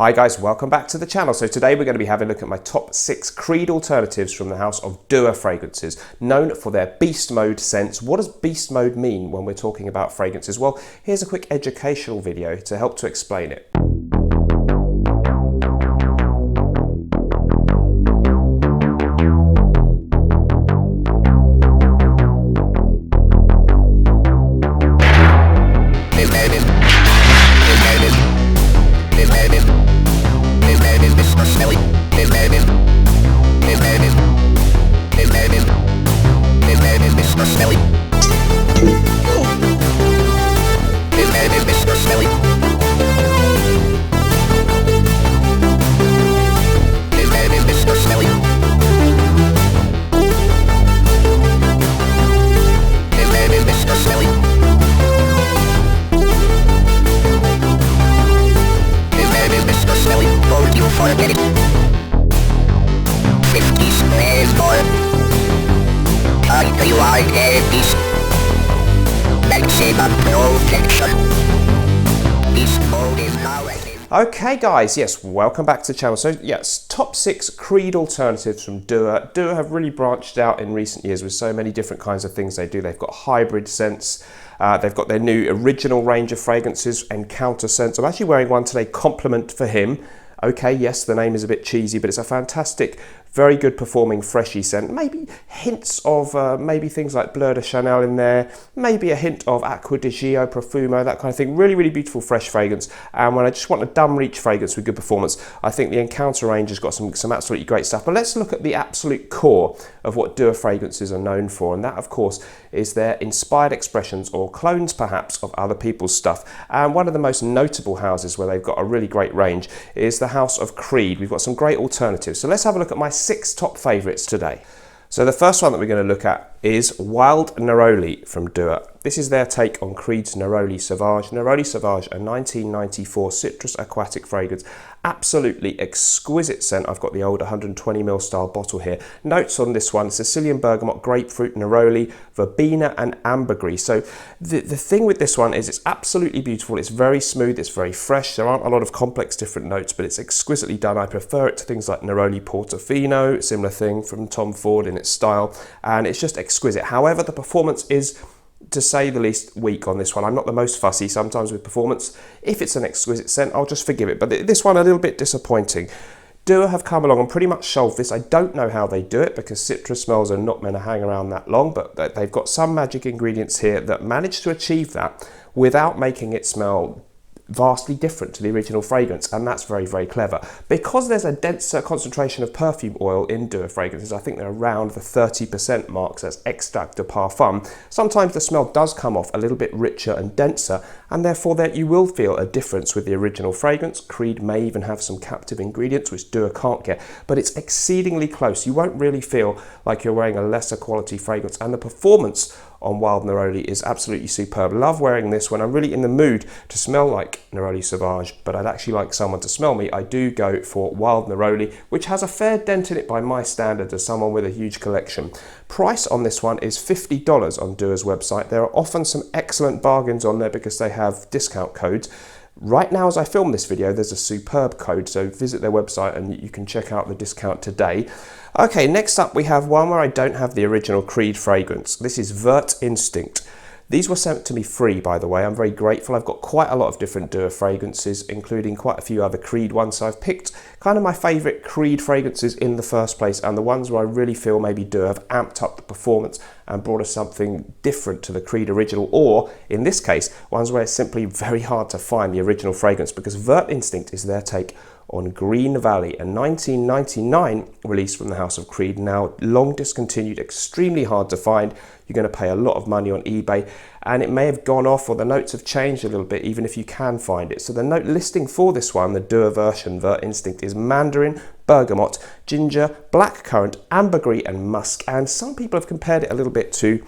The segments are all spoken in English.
Hi guys, welcome back to the channel. So today we're going to be having a look at my top 6 Creed alternatives from the house of Dua fragrances, known for their beast mode scents. What does beast mode mean when we're talking about fragrances? Well, here's a quick educational video to help to explain it. Okay guys, yes, welcome back to the channel. So yes, top 6 Creed alternatives from Dua. Dua have really branched out in recent years with so many different kinds of things they do. They've got hybrid scents, they've got their new original range of fragrances, Encounter scents. I'm actually wearing one today, Compliment for Him. Okay, yes, the name is a bit cheesy, but it's a fantastic, very good performing freshy scent. Maybe hints of maybe things like Bleu de Chanel in there, maybe a hint of Acqua di Gio Profumo, that kind of thing. Really, really beautiful fresh fragrance. And when I just want a dumb reach fragrance with good performance, I think the Encounter range has got some absolutely great stuff. But let's look at the absolute core of what Dua fragrances are known for. And that, of course, is their inspired expressions or clones, perhaps, of other people's stuff. And one of the most notable houses where they've got a really great range is the house of Creed. We've got some great alternatives. So let's have a look at my 6 top favourites today. So the first one that we're going to look at is Wild Neroli from Dua. This is their take on Creed's Neroli Sauvage. Neroli Sauvage, a 1994 citrus aquatic fragrance. Absolutely exquisite scent. I've got the old 120ml style bottle here. Notes on this one: Sicilian bergamot, grapefruit, neroli, verbena and ambergris. So the thing with this one is it's absolutely beautiful. It's very smooth, it's very fresh. There aren't a lot of complex different notes, but it's exquisitely done. I prefer it to things like Neroli Portofino, similar thing from Tom Ford in its style, and it's just exquisite. However, the performance is, to say the least, weak on this one. I'm not the most fussy sometimes with performance. If it's an exquisite scent, I'll just forgive it. But this one, a little bit disappointing. Dua have come along and pretty much shelved this. I don't know how they do it because citrus smells are not meant to hang around that long, but they've got some magic ingredients here that manage to achieve that without making it smell vastly different to the original fragrance, and that's very, very clever. Because there's a denser concentration of perfume oil in Dua fragrances, I think they're around the 30% mark, so that's extract de parfum. Sometimes the smell does come off a little bit richer and denser, and therefore that you will feel a difference with the original fragrance. Creed may even have some captive ingredients which Dua can't get, but it's exceedingly close. You won't really feel like you're wearing a lesser quality fragrance, and the performance on Wild Neroli is absolutely superb. Love wearing this when I'm really in the mood to smell like Neroli Sauvage, but I'd actually like someone to smell me. I do go for Wild Neroli, which has a fair dent in it by my standards as someone with a huge collection. Price on this one is $50 on Dua's website. There are often some excellent bargains on there because they have discount codes. Right now, as I film this video, there's a superb code, so visit their website and you can check out the discount today. Okay, next up we have one where I don't have the original Creed fragrance. This is VERT Instinct. These were sent to me free, by the way. I'm very grateful. I've got quite a lot of different Dua fragrances, including quite a few other Creed ones. So I've picked kind of my favourite Creed fragrances in the first place, and the ones where I really feel maybe Dua have amped up the performance and brought us something different to the Creed original, or in this case, ones where it's simply very hard to find the original fragrance, because VERT Instinct is their take on Green Valley, a 1999 release from the house of Creed, now long discontinued, extremely hard to find. You're going to pay a lot of money on eBay, and it may have gone off or the notes have changed a little bit, even if you can find it. So the note listing for this one, the Dua version, VERT Instinct, is mandarin, bergamot, ginger, blackcurrant, ambergris and musk, and some people have compared it a little bit to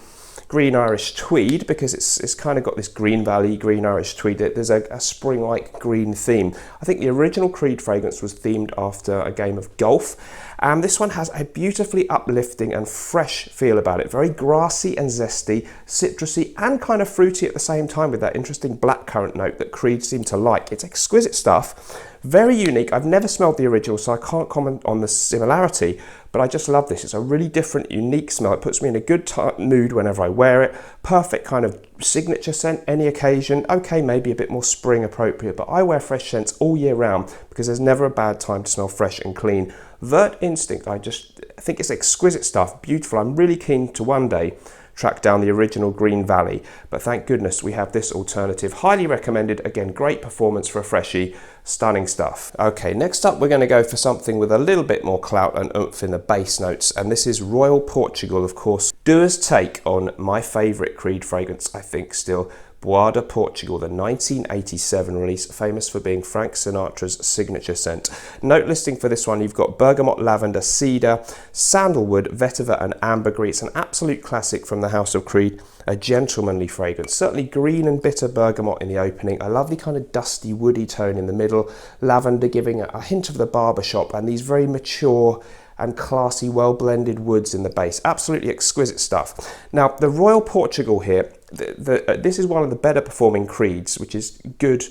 green Irish tweed, because it's kind of got this green valley, green Irish tweed. There's a spring-like green theme. I think the original Creed fragrance was themed after a game of golf. And this one has a beautifully uplifting and fresh feel about it. Very grassy and zesty, citrusy and kind of fruity at the same time, with that interesting blackcurrant note that Creed seem to like. It's exquisite stuff. Very unique. I've never smelled the original, so I can't comment on the similarity, but I just love this. It's a really different, unique smell. It puts me in a good mood whenever I wear it. Perfect kind of signature scent, any occasion. Okay, maybe a bit more spring appropriate, but I wear fresh scents all year round because there's never a bad time to smell fresh and clean. VERT Instinct, I think it's exquisite stuff, beautiful. I'm really keen to one day track down the original Green Valley, but thank goodness we have this alternative. Highly recommended. Again, great performance for a freshie. Stunning stuff. Okay, next up we're going to go for something with a little bit more clout and oomph in the base notes, and this is Royal Portugal, of course. Dua's take on my favourite Creed fragrance, I think still, Bois de Portugal, the 1987 release, famous for being Frank Sinatra's signature scent. Note listing for this one, you've got bergamot, lavender, cedar, sandalwood, vetiver and ambergris. It's an absolute classic from the House of Creed, a gentlemanly fragrance. Certainly green and bitter bergamot in the opening, a lovely kind of dusty woody tone in the middle, lavender giving a hint of the barbershop, and these very mature and classy, well-blended woods in the base. Absolutely exquisite stuff. Now, the Royal Portugal here, this is one of the better performing Creeds, which is good,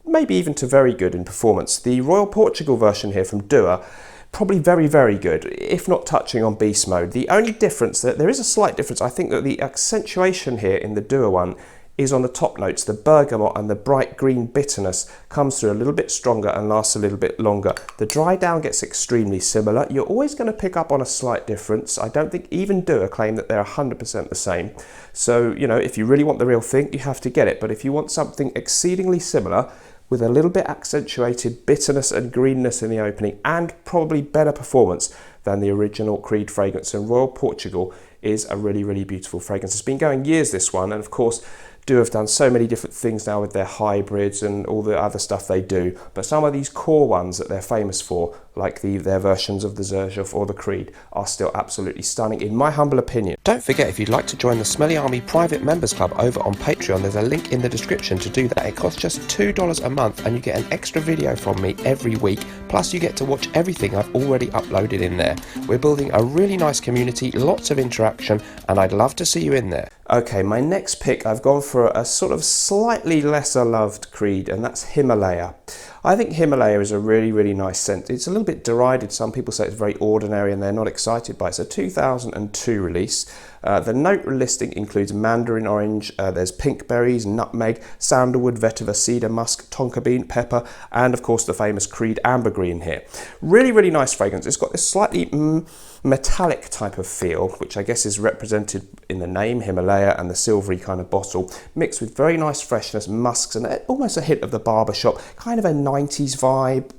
maybe even to very good in performance. The Royal Portugal version here from Dua, probably very, very good, if not touching on beast mode. The only difference, there is a slight difference, I think that the accentuation here in the Dua one is on the top notes. The bergamot and the bright green bitterness comes through a little bit stronger and lasts a little bit longer. The dry down gets extremely similar. You're always going to pick up on a slight difference. I don't think even Dua claim that they're 100% the same. So, you know, if you really want the real thing, you have to get it. But if you want something exceedingly similar, with a little bit accentuated bitterness and greenness in the opening, and probably better performance than the original Creed fragrance, and Royal Portugal is a really, really beautiful fragrance. It's been going years, this one, and of course, Dua have done so many different things now with their hybrids and all the other stuff they do, but some of these core ones that they're famous for, like their versions of the Xerjoff or the Creed, are still absolutely stunning, in my humble opinion. Don't forget, if you'd like to join the Smelly Army private members club over on Patreon, there's a link in the description to do that. It costs just $2 a month, and you get an extra video from me every week, plus you get to watch everything I've already uploaded in there. We're building a really nice community, lots of interaction, and I'd love to see you in there. Okay, my next pick, I've gone for a sort of slightly lesser loved Creed, and that's Himalaya. I think Himalaya is a really, really nice scent. It's a little bit derided. Some people say it's very ordinary and they're not excited by it. It's a 2002 release. The note listing includes mandarin orange, there's pink berries, nutmeg, sandalwood, vetiver, cedar, musk, tonka bean, pepper, and of course the famous Creed ambergris in here. Really, really nice fragrance. It's got this slightly metallic type of feel, which I guess is represented in the name Himalaya and the silvery kind of bottle, mixed with very nice freshness, musks, and almost a hint of the barbershop, kind of a 90s vibe,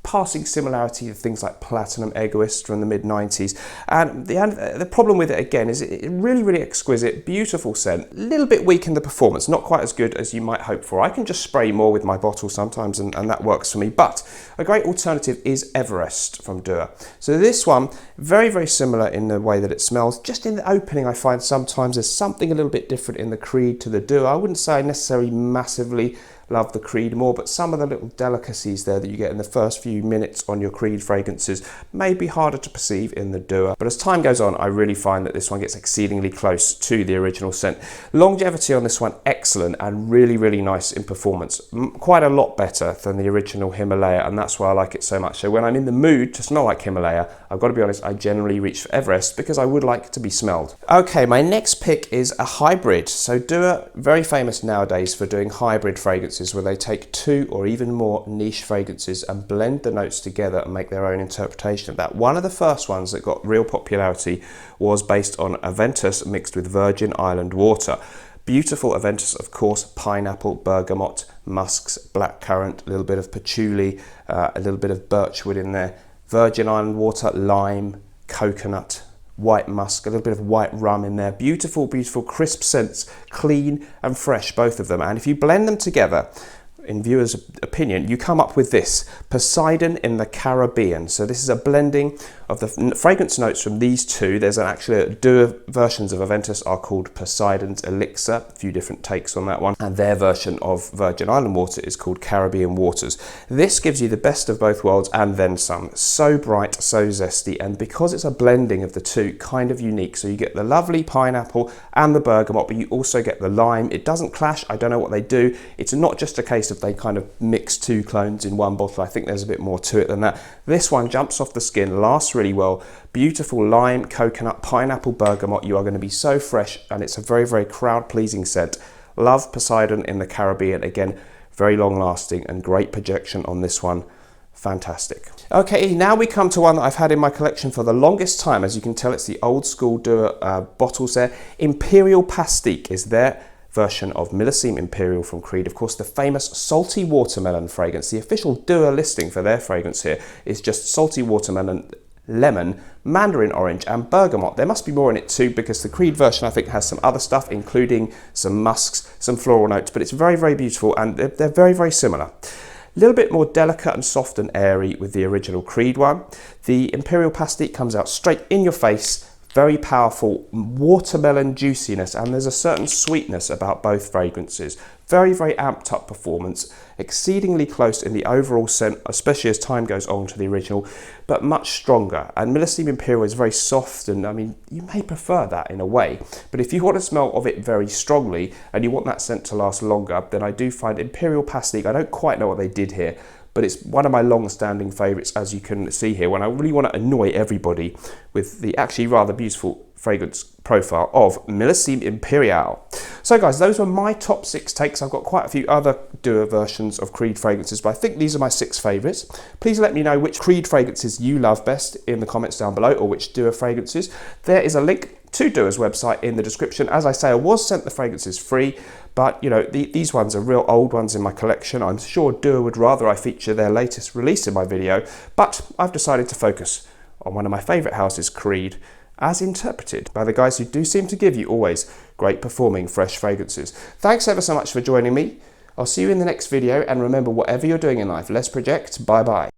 passing similarity to things like Platinum Egoist from the mid-90s. And the problem with it again is it really, really exquisite, beautiful scent, a little bit weak in the performance, not quite as good as you might hope for. I can just spray more with my bottle sometimes and that works for me, but a great alternative is Everest from Dua. So this one, very, very similar in the way that it smells. Just in the opening, I find sometimes there's something a little bit different in the Creed to the Dua. I wouldn't say I necessarily massively love the Creed more, but some of the little delicacies there that you get in the first few minutes on your Creed fragrances may be harder to perceive in the Dua. But as time goes on, I really find that this one gets exceedingly close to the original scent. Longevity on this one, excellent, and really, really nice in performance. Quite a lot better than the original Himalaya, and that's why I like it so much. So when I'm in the mood to smell like Himalaya, I've got to be honest, I generally reach for Everest because I would like to be smelled. Okay, my next pick is a hybrid. So Dua, very famous nowadays for doing hybrid fragrances, where they take two or even more niche fragrances and blend the notes together and make their own interpretation of that. One of the first ones that got real popularity was based on Aventus mixed with Virgin Island water. Beautiful Aventus, of course, pineapple, bergamot, musks, blackcurrant, a little bit of patchouli, a little bit of birchwood in there. Virgin Island water, lime, coconut, white musk, a little bit of white rum in there. Beautiful, beautiful, crisp scents, clean and fresh, both of them. And if you blend them together, in viewers' opinion, you come up with this, Poseidon in the Caribbean. So this is a blending of the fragrance notes from these two. There's actually duo versions of Aventus are called Poseidon's Elixir, a few different takes on that one, and their version of Virgin Island water is called Caribbean Waters. This gives you the best of both worlds and then some. So bright, so zesty, and because it's a blending of the two, kind of unique. So you get the lovely pineapple and the bergamot, but you also get the lime. It doesn't clash. I don't know what they do. It's not just a case of they kind of mix two clones in one bottle. I think there's a bit more to it than that. This one jumps off the skin, lasts really well. Beautiful lime, coconut, pineapple, bergamot. You are going to be so fresh, and it's a very, very crowd-pleasing scent. Love Poseidon in the Caribbean. Again, very long-lasting and great projection on this one. Fantastic. Okay, now we come to one that I've had in my collection for the longest time. As you can tell, it's the old school Duo bottles there. Imperial Pastique is their version of Millesime Imperial from Creed. Of course, the famous salty watermelon fragrance. The official Duo listing for their fragrance here is just salty watermelon, lemon, mandarin orange and bergamot. There must be more in it too, because the Creed version I think has some other stuff, including some musks, some floral notes, but it's very, very beautiful, and they're very, very similar. A little bit more delicate and soft and airy with the original Creed one. The Imperial Pastique comes out straight in your face, very powerful watermelon juiciness, and there's a certain sweetness about both fragrances. Very, very amped up performance, exceedingly close in the overall scent, especially as time goes on to the original, but much stronger. And Millesime Imperial is very soft, and I mean, you may prefer that in a way, but if you want to smell of it very strongly and you want that scent to last longer, then I do find Imperial Pastique, I don't quite know what they did here, but it's one of my long-standing favourites, as you can see here, when I really want to annoy everybody with the actually rather beautiful fragrance profile of Millesime Imperiale. So guys, those were my top 6 takes. I've got quite a few other Duo versions of Creed fragrances, but I think these are my 6 favourites. Please let me know which Creed fragrances you love best in the comments down below, or which Duo fragrances. There is a link to Duo's website in the description. As I say, I was sent the fragrances free, but you know, these ones are real old ones in my collection. I'm sure Duo would rather I feature their latest release in my video, but I've decided to focus on one of my favourite houses, Creed, as interpreted by the guys who do seem to give you always great performing fresh fragrances. Thanks ever so much for joining me. I'll see you in the next video, and remember, whatever you're doing in life, let's project. Bye bye.